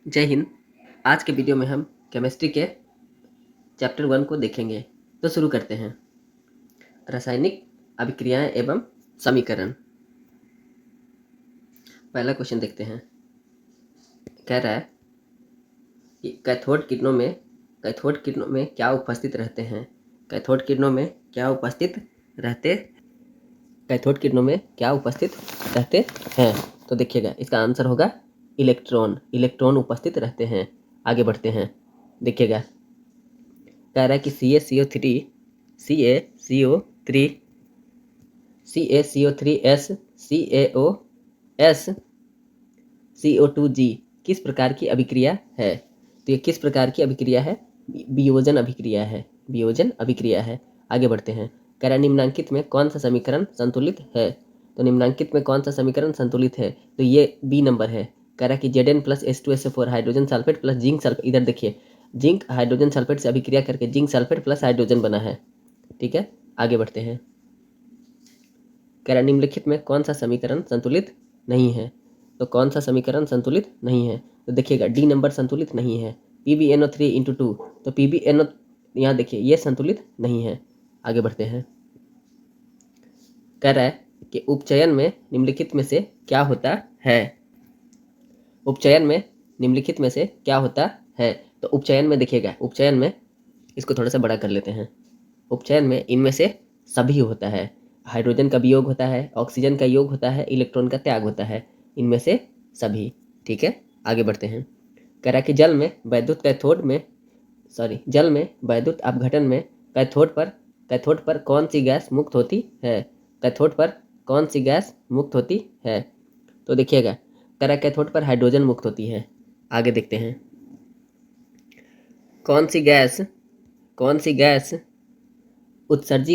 जय हिंद। आज के वीडियो में हम केमिस्ट्री के चैप्टर 1 को देखेंगे। तो शुरू करते हैं। रासायनिक अभिक्रियाएं एवं समीकरण। पहला क्वेश्चन देखते हैं। कह रहा है कि कैथोड किरणों में क्या उपस्थित रहते हैं। कैथोड किरणों में क्या उपस्थित रहते हैं। तो देखिएगा, इसका आंसर होगा इलेक्ट्रॉन उपस्थित रहते हैं। आगे बढ़ते हैं। देखिएगा, कह रहा है कि CaCO3S CO2G किस प्रकार की अभिक्रिया है। तो ये किस प्रकार की अभिक्रिया है? वियोजन अभिक्रिया है। आगे बढ़ते हैं। कह रहा है निम्नांकित में कौन सा समीकरण संतुलित है। तो निम्नांकित में कौन सा समीकरण संतुलित है? तो ये बी नंबर है। कह रहा है कि Zn plus H2SO4 hydrogen sulphate plus zinc sulphate. इधर देखिए, जिंक हाइड्रोजन सल्फेट से अभिक्रिया करके जिंक सल्फेट प्लस हाइड्रोजन बना है। ठीक है, आगे बढ़ते हैं। कह रहा है निम्नलिखित में कौन सा समीकरण संतुलित नहीं है। तो कौन सा समीकरण संतुलित नहीं है? तो देखिएगा, डी नंबर संतुलित नहीं है। PbNO3 इंटू 2, तो PbNO यहाँ देखिए, ये संतुलित नहीं है। आगे बढ़ते हैं। कह रहा है कि उपचयन में निम्नलिखित में से क्या होता है। उपचयन में निम्नलिखित में से क्या होता है। तो उपचयन में देखिएगा, उपचयन में इसको थोड़ा सा बड़ा कर लेते हैं। उपचयन में इनमें से सभी होता है। हाइड्रोजन का वियोग होता है, ऑक्सीजन का योग होता है, इलेक्ट्रॉन का त्याग होता है। इनमें से सभी। ठीक है, आगे बढ़ते हैं। कह रहा है कि जल में वैद्युत अपघटन में कैथोड पर कौन सी गैस मुक्त होती है। कैथोड पर कौन सी गैस मुक्त होती है। तो देखिएगा, कह रहा है कैथोड पर हाइड्रोजन मुक्त होती है। आगे देखते हैं। कौन सी गैस उत्सर्जी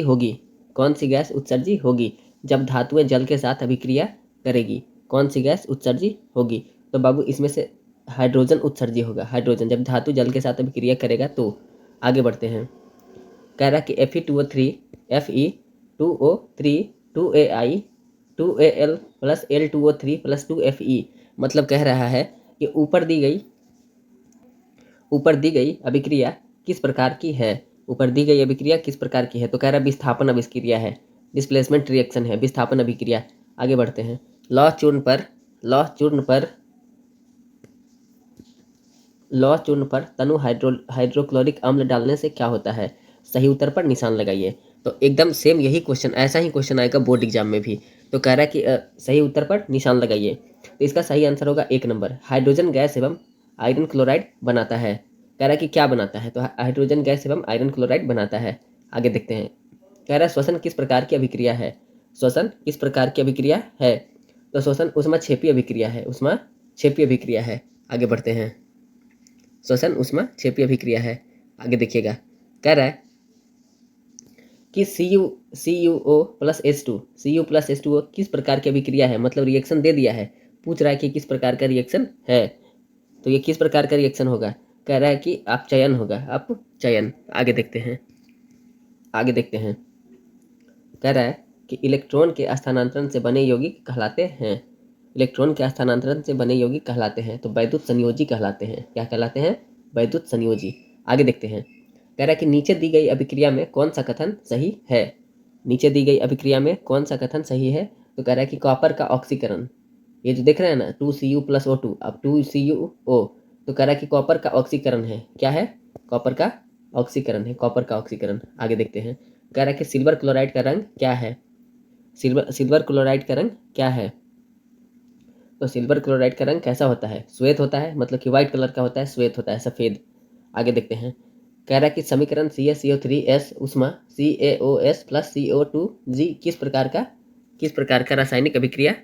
होगी जब धातुएं जल के साथ अभिक्रिया करेगी। कौन सी गैस उत्सर्जी होगी? तो बाबू, इसमें से हाइड्रोजन उत्सर्जी होगा। हाइड्रोजन जब धातु जल के साथ अभिक्रिया करेगा तो। आगे बढ़ते हैं। कह रहा है कि Fe2O3 2Ai 2Al plus L2O3 plus 2Fe। मतलब कह रहा है कि ऊपर दी गई अभिक्रिया किस प्रकार की है। तो कह रहा है विस्थापन अभिक्रिया है, डिस्प्लेसमेंट रिएक्शन है, विस्थापन अभिक्रिया। आगे बढ़ते हैं। लौह चूर्ण पर तनु हाइड्रोक्लोरिक अम्ल डालने से क्या होता है। सही उत्तर पर निशान लगाइए। तो एकदम सेम यही क्वेश्चन, ऐसा ही क्वेश्चन आएगा बोर्ड एग्जाम में भी। तो कह रहा है कि सही उत्तर पर निशान लगाइए। तो इसका सही आंसर होगा 1 नंबर, हाइड्रोजन गैस एवं आयरन क्लोराइड बनाता है। कह रहा है कि क्या बनाता है। तो हाइड्रोजन गैस एवं आयरन क्लोराइड बनाता है। आगे देखते हैं। कह रहा है श्वसन किस प्रकार की अभिक्रिया है। तो श्वसन ऊष्माक्षेपी अभिक्रिया है। आगे बढ़ते हैं। श्वसन ऊष्माक्षेपी अभिक्रिया है। आगे देखिएगा, कह रहा है कि CuO प्लस H2O किस प्रकार की अभिक्रिया है। मतलब रिएक्शन दे दिया है, पूछ रहा है कि किस प्रकार का रिएक्शन है। तो ये किस प्रकार का रिएक्शन होगा। कह रहा है कि अपचयन होगा, अपचयन। आगे देखते हैं। कह रहा है कि इलेक्ट्रॉन के स्थानांतरण से बने यौगिक कहलाते हैं। तो वैद्युत संयोजी कहलाते हैं। क्या कहलाते हैं? वैद्युत संयोजी। आगे देखते हैं। कह रहा है कि नीचे दी गई अभिक्रिया में कौन सा कथन सही है। तो कह रहा है कि कॉपर का ऑक्सीकरण, ये जो देख रहे हैं ना, 2Cu प्लस O2, अब 2CuO। तो कह रहा है कि कॉपर का ऑक्सीकरण है। क्या है? कॉपर का ऑक्सीकरण। आगे देखते हैं। कह रहा है कि सिल्वर क्लोराइड का रंग क्या है। तो सिल्वर क्लोराइड का रंग कैसा होता है? श्वेत होता है, मतलब कि व्हाइट कलर का होता है, श्वेत होता है, सफ़ेद। आगे देखते हैं। कह रहा है कि समीकरण CaCO3S ऊष्मा CaOS प्लस CO2G किस प्रकार का रासायनिक अभिक्रिया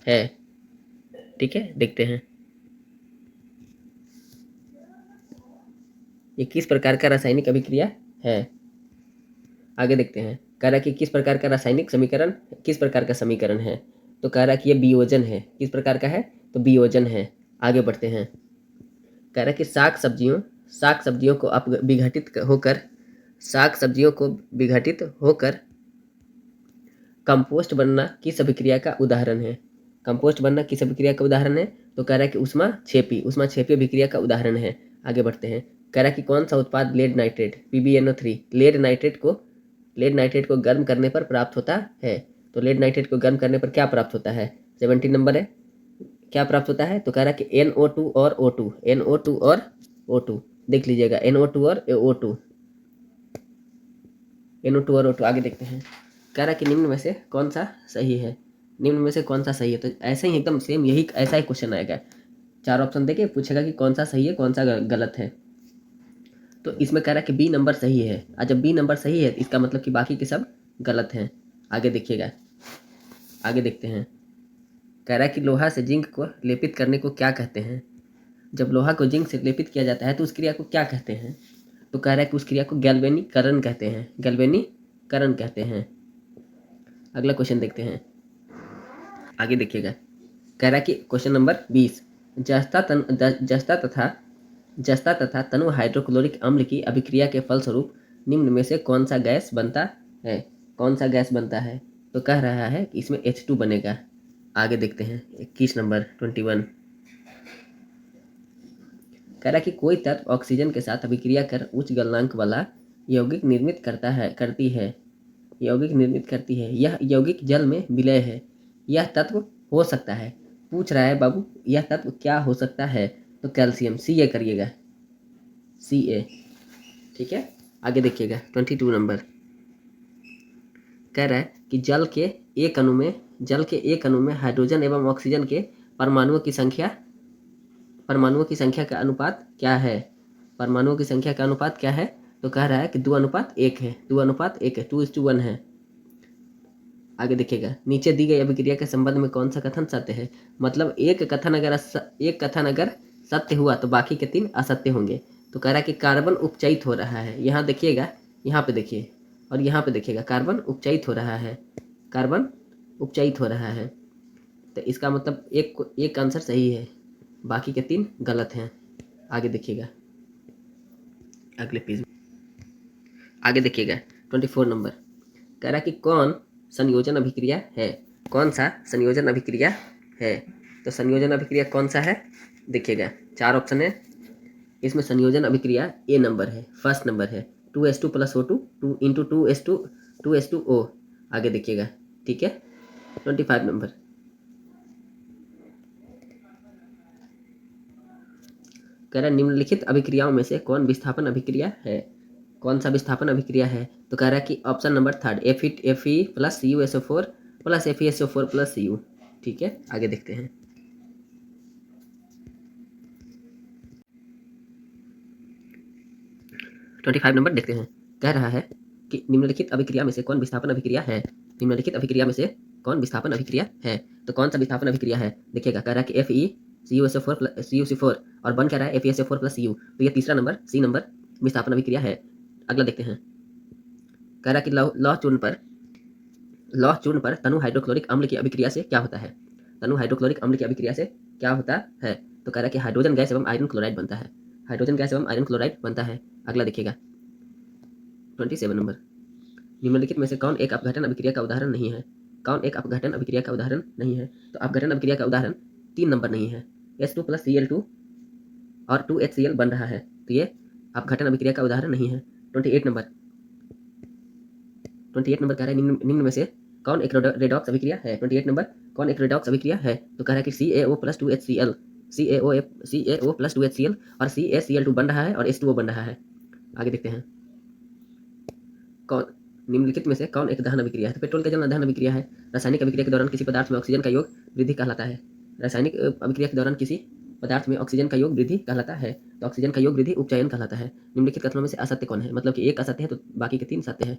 है। ठीक है, देखते हैं ये किस प्रकार का रासायनिक अभिक्रिया है। आगे देखते हैं। कह रहा है कि किस प्रकार का समीकरण है। तो कह रहा है कि ये वियोजन है। किस प्रकार का है? तो वियोजन है। आगे बढ़ते हैं। कह रहा है कि साग सब्जियों को विघटित होकर कंपोस्ट बनना किस अभिक्रिया का उदाहरण है। कंपोस्ट बनना किस अभिक्रिया का उदाहरण है? तो कह रहा है कि ऊष्मा अभिक्रिया का उदाहरण है। आगे बढ़ते हैं। कह रहा है कि कौन सा उत्पाद lead nitrate PbNO3 lead nitrate को गर्म करने पर प्राप्त होता है? तो लेड नाइट्रेट को गर्म करने पर क्या प्राप्त होता है? 17 नंबर है, क्या प्राप्त होता है? तो कह रहा है कि NO2 और O2 देख लीजिएगा, NO2 और O2 आगे देखते हैं। कह रहा है कि निम्न में से कौन सा सही है? तो ऐसे ही एकदम सेम यही ऐसा ही क्वेश्चन आएगा। 4 ऑप्शन देके पूछेगा कि कौन सा सही है, कौन सा गलत है। तो इसमें कह रहा है कि बी नंबर सही है, और जब बी नंबर सही है इसका मतलब कि बाकी के सब गलत हैं। आगे देखिएगा, आगे देखते हैं। कह रहा है कि लोहा से जिंक को लेपित करने को क्या कहते हैं? जब लोहा को जिंक से लेपित किया जाता है तो उस क्रिया को क्या कहते हैं? तो कह रहा है कि उस क्रिया को गैल्वेनीकरण कहते हैं। अगला क्वेश्चन देखते हैं, आगे देखिएगा। कह रहा है कि क्वेश्चन नंबर 20, जस्ता तथा तनु हाइड्रोक्लोरिक अम्ल की अभिक्रिया के फलस्वरूप निम्न में से कौन सा गैस बनता है? तो कह रहा है कि इसमें H2 बनेगा। आगे देखते हैं 21 नंबर 21। कह रहा है कि कोई तत्व ऑक्सीजन के साथ अभिक्रिया कर उच्च गलनांक वाला यौगिक निर्मित करती है। यह यौगिक जल में विलय है। यह तत्व हो सकता है। पूछ रहा है बाबू, यह तत्व क्या हो सकता है? तो कैल्शियम, Ca करिएगा, Ca। ठीक है, आगे देखिएगा 22 नंबर। कह रहा है कि जल के एक अणु में हाइड्रोजन एवं ऑक्सीजन के परमाणुओं की संख्या का अनुपात क्या है? तो कह रहा है कि 2:1 है, 2:1 है। आगे देखिएगा, नीचे दी गई अभिक्रिया के संबंध में कौन सा कथन सत्य है? मतलब एक कथन अगर सत्य हुआ तो बाकी के 3 असत्य होंगे। तो कह रहा है कि कार्बन उपचयित हो रहा है। यहाँ देखिएगा, यहाँ पे देखिए और यहाँ पे देखिएगा, कार्बन उपचयित हो रहा है। तो इसका मतलब एक आंसर सही है, बाकी के 3 गलत हैं। आगे देखिएगा, अगले पेज में आगे देखिएगा 24 नंबर। कह रहा है कि कौन संयोजन अभिक्रिया है? कौन सा संयोजन अभिक्रिया है? तो संयोजन अभिक्रिया कौन सा है? देखिएगा 4 ऑप्शन है। इसमें संयोजन अभिक्रिया ए नंबर है, फर्स्ट नंबर है, 2H2 + O2 2 इंटू 2H2O। आगे देखिएगा, ठीक है। 25 नंबर। कह रहा है निम्नलिखित अभिक्रियाओं में से कौन विस्थापन अभिक्रिया है? कौन सा विस्थापन अभिक्रिया है? तो कह रहा है कि option number 3 Fe + CuSO4 + FeSO4 + Cu। ठीक है, आगे देखते हैं। ट्वेंटी 25 नंबर देखते हैं। कह रहा है कि निम्नलिखित अभिक्रिया में से कौन विस्थापन अभिक्रिया है? तो कौन सा विस्थापन अभिक्रिया है? देखिएगा, कह रहा है कि FeCuSO4 और बन क्या रहा है FeSO4 + Cu। तो ये तीसरा नंबर, सी नंबर विस्थापन अभिक्रिया है। अगला देखते हैं। कह रहा है कि लौह चूर्ण पर तनु हाइड्रोक्लोरिक अम्ल की अभिक्रिया से क्या होता है? तो कह रहा है कि हाइड्रोजन गैस एवं आयरन क्लोराइड बनता है। अगला देखिएगा 27 नंबर। निम्नलिखित में से कौन एक अपघटन अभिक्रिया का उदाहरण नहीं है? तो अपघटन अभिक्रिया का उदाहरण 3 नंबर नहीं है। H2 + Cl2 और 2HCl बन रहा है, तो ये अपघटन अभिक्रिया का उदाहरण नहीं है। 28 नंबर कह रहा है निम्न में से कौन एक रेडॉक्स अभिक्रिया है? तो कह रहा है कि CaO + 2HCl और CaCl2 बन रहा है और H2O बन रहा है। आगे देखते हैं, कौन निम्नलिखित में से कौन एक दहन अभिक्रिया है? तो पेट्रोल का जलना दहन अभिक्रिया है। रासायनिक अभिक्रिया के दौरान किसी पदार्थ में ऑक्सीजन का योग वृद्धि कहलाता है। तो ऑक्सीजन का योग वृद्धि उपचयन कहलाता है। निम्नलिखित कथनों में से असत्य कौन है? मतलब कि एक असत्य है तो बाकी के 3 सत्य है।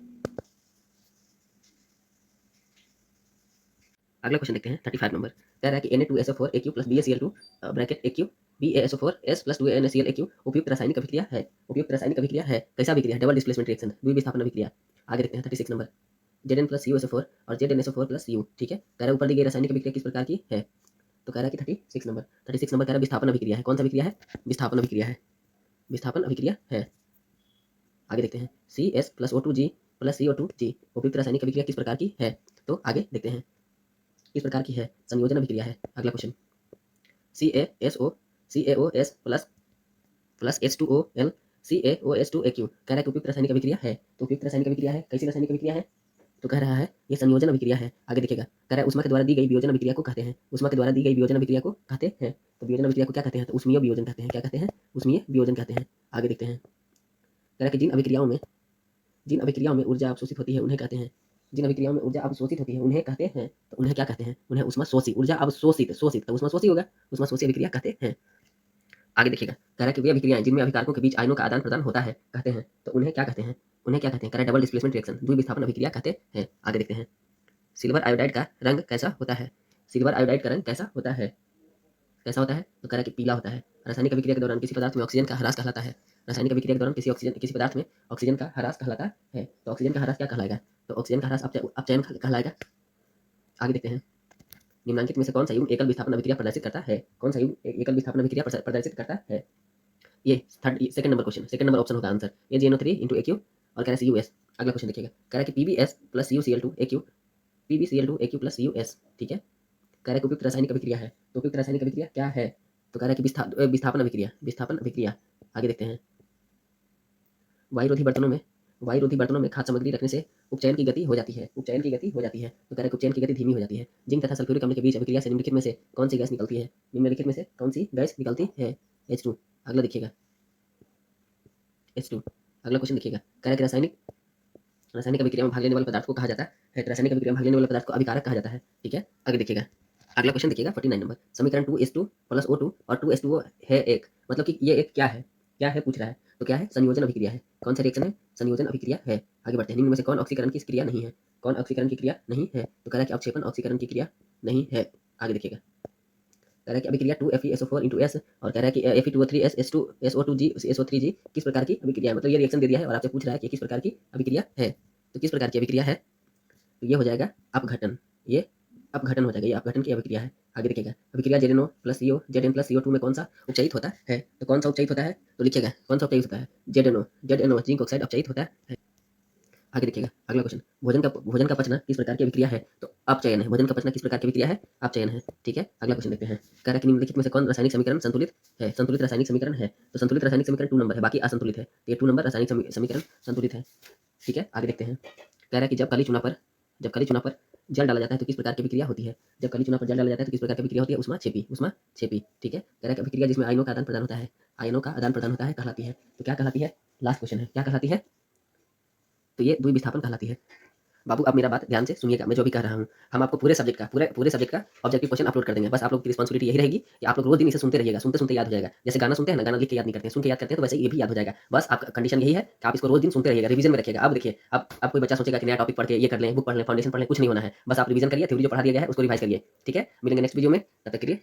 अगला क्वेश्चन देखते हैं 35 नंबर। कह रहा है कि Na2SO4 Aq + BaCl2 bracket Aq BaSO4 S + 2NaCl Aq उपयुक्त रासायनिक अभिक्रिया है। कैसा अभिक्रिया है? डबल डिस्प्लेसमेंट रिएक्शन, द्विविस्थापन अभिक्रिया। आगे देखते हैं 36 नंबर। Zn + CuSO4 और ZnSO4 + Cu। ठीक है, कह रहा है ऊपर दी गई रासायनिक अभिक्रिया किस प्रकार की है? तो कह रहा है कि 36 नंबर कह रहा है विस्थापन अभिक्रिया है। कौन सा अभिक्रिया है? विस्थापन अभिक्रिया है। आगे देखते हैं CS + O2G + CO2G उपयुक्त रासायनिक अभिक्रिया किस प्रकार की है? तो आगे देखते हैं। किस प्रकार की है? संयोजन अभिक्रिया है। अगला question, CaSO plus plus H2OL CaOH2AQ कह रहा है कि उपयुक्त रासायनिक अभिक्रिया है। तो उपयुक्त रासायनिक अभिक्रिया है, कैसी रासायनिक अभिक्रिया है? तो कह रहा है ये संयोजन अभिक्रिया है। आगे देखिएगा, कह रहा है उष्मा के द्वारा दी गई वियोजन अभिक्रिया को कहते हैं। उष्मा के द्वारा दी गई वियोजन अभिक्रिया को कहते हैं। तो वियोजन अभिक्रिया को क्या कहते हैं? तो उष्मीय वियोजन कहते हैं। क्या कहते हैं? उष्मीय वियोजन कहते हैं। आगे देखते हैं, कह रहा है कि जिन अभिक्रियाओं में ऊर्जा अवशोषित होती है उन्हें कहते हैं। जिन अभिक्रियाओं में ऊर्जा अवशोषित होती है उन्हें कहते हैं। तो उन्हें क्या कहते हैं? उन्हें उष्माशोषी, ऊर्जा अवशोषित, शोषित तो उष्माशोषी होगा, उष्माशोषी अभिक्रिया कहते हैं। आगे देखिएगा, कह रहा है कि वे अभिक्रियाएं जिनमें अभिकारकों के बीच आयनों का आदान प्रदान होता है कहते हैं। तो उन्हें क्या कहते हैं? उन्हें क्या कहते हैं? कह रहा है डबल डिस्प्लेसमेंट रिएक्शन, द्विविस्थापन अभिक्रिया कहते हैं। आगे देखते हैं, सिल्वर आयोडाइड का रंग कैसा होता है? सिल्वर आयोडाइड का रंग कैसा होता है? कैसा होता है? तो कह रहा है कि पीला होता है। रासायनिक अभिक्रिया के दौरान किसी पदार्थ में ऑक्सीजन का ह्रास कहलाता है। रासायनिक अभिक्रिया के दौरान किसी पदार्थ में ऑक्सीजन का ह्रास कहलाता है। तो ऑक्सीजन का ह्रास क्या कहलाएगा? तो ऑक्सीजन का ह्रास अपचयन कहलाएगा। आगे देखते हैं, निम्नलिखित में से कौन सा युग्म एकल विस्थापन अभिक्रिया प्रदर्शित करता है? कौन सा युग्म एकल विस्थापन अभिक्रिया प्रदर्शित करता है? ये second number question, second number option होगा आंसर। AgNO3 इंटू AQ और कह रहा है CuS। अगला क्वेश्चन देखिएगा, कह रहा है कि PbS plus CuCl2 AQ, PbCl2 AQ plus CuS। ठीक है, कह रहा है कि उपयुक्त रासायनिक अभिक्रिया है। तो उपयुक्त रासायनिक अभिक्रिया क्या है? तो कह रहा है कि विस्थापन अभिक्रिया, विस्थापन अभिक्रिया। आगे देखते हैं, वायुरोधी बर्तनों में खाद्य सामग्री रखने से उपचयन की गति हो जाती है। उपचयन की गति हो जाती है। तो कह रहा है कि उपचयन की गति धीमी हो जाती है। जिंक तथा सल्फ्यूरिक अम्ल के बीच अभिक्रिया से निम्नलिखित में से कौन सी गैस निकलती है? निम्नलिखित में से कौन सी गैस निकलती है? H2। अगला देखिएगा, H2। अगला क्वेश्चन देखिएगा, कह रहा है कि रासायनिक अभिक्रिया में भाग लेने वाले पदार्थ को कहा जाता है, रासायनिक अभिक्रिया में भाग लेने वाले पदार्थ को अभिकारक कहा जाता है। ठीक है, आगे देखिएगा, अगला क्वेश्चन देखिएगा 49 नंबर, समीकरण 2H2 प्लस O2 और 2H2O है एक, मतलब कि ये एक क्या है? क्या है पूछ रहा है। तो क्या है? संयोजन अभिक्रिया है। कौन सा रिएक्शन है? संयोजन अभिक्रिया है। आगे बढ़ते हैं, निम्न में से कौन ऑक्सीकरण की क्रिया नहीं है? कौन ऑक्सीकरण की क्रिया नहीं है? तो कह रहा है कि अवक्षेपण ऑक्सीकरण की क्रिया नहीं है। आगे देखिएगा, कह रहा है कि अभिक्रिया 2FeSO4 इंटू S और कह रहा है कि Fe2O3S SO2G SO3G किस प्रकार की अभिक्रिया है? मतलब ये रिएक्शन दे दिया है और आपसे पूछ रहा है कि किस प्रकार की अभिक्रिया है। तो किस प्रकार की अभिक्रिया है? तो ये हो जाएगा अपघटन। ये अपघटन हो जाएगा, ये अपघटन की अभिक्रिया है। आगे देखिएगा, अभिक्रिया ZnO plus CO Zn plus CO2 में कौन सा उपचयित होता है? तो कौन सा उपचयित होता है? तो लिखिएगा कौन सा उपचयित होता है? ZnO जिंक ऑक्साइड अपचयित होता है। आगे देखिएगा, अगला क्वेश्चन, भोजन का पचना किस प्रकार की अभिक्रिया है? तो अपचयन है। भोजन का पचना किस प्रकार की अभिक्रिया है? अपचयन है। ठीक है, अगला क्वेश्चन देखते हैं, कह रहा है कि निम्नलिखित में से कौन रासायनिक समीकरण संतुलित है? संतुलित रासायनिक समीकरण है। तो संतुलित रासायनिक समीकरण 2 नंबर है, बाकी असंतुलित है। तो ये 2 नंबर रासायनिक समीकरण संतुलित है। ठीक है, आगे देखते हैं, कह रहा है कि जब काली चूना पर जल डाला जाता है तो किस प्रकार की अभिक्रिया होती है? जब काली चूना पर जल डाला जाता है तो किस प्रकार की अभिक्रिया होती है? उष्मा छेपी। ठीक है, कह रहा है कि अभिक्रिया जिसमें आयनों का आदान प्रदान होता है, कहलाती है। तो क्या कहलाती है? लास्ट क्वेश्चन है, क्या कहलाती है? तो ये द्विविस्थापन कहलाती है। बाबू अब मेरा बात ध्यान से सुनिएगा, मैं जो भी कह रहा हूँ, हम आपको पूरे सब्जेक्ट का ऑब्जेक्टिव क्वेश्चन अपलोड कर देंगे। बस आप लोग की रिस्पांसिबिलिटी यही रहेगी कि आप लोग रोज दिन इसे सुनते रहिएगा, सुनते याद हो जाएगा। जैसे गाना सुनते हैं ना, गाना लिख के याद नहीं करते हैं, सुन के याद करते हैं, तो वैसे ये भी याद हो जाएगा। बस आपका कंडीशन यही है कि आप इसको रोज दिन सुनते रहिएगा, रिवीजन में रखिएगा। अब देखिए, अब कोई बच्चा सोचेगा कि नया टॉपिक पढ़ के ये कर लें, बुक पढ़ लें, फाउंडेशन पढ़ लें, कुछ नहीं होना है। बस आप रिवीजन करिए, थ्योरी जो पढ़ा दिया गया है उसको रिवाइज करिए। ठीक है, मिलेंगे नेक्स्ट वीडियो में, तब तक के लिए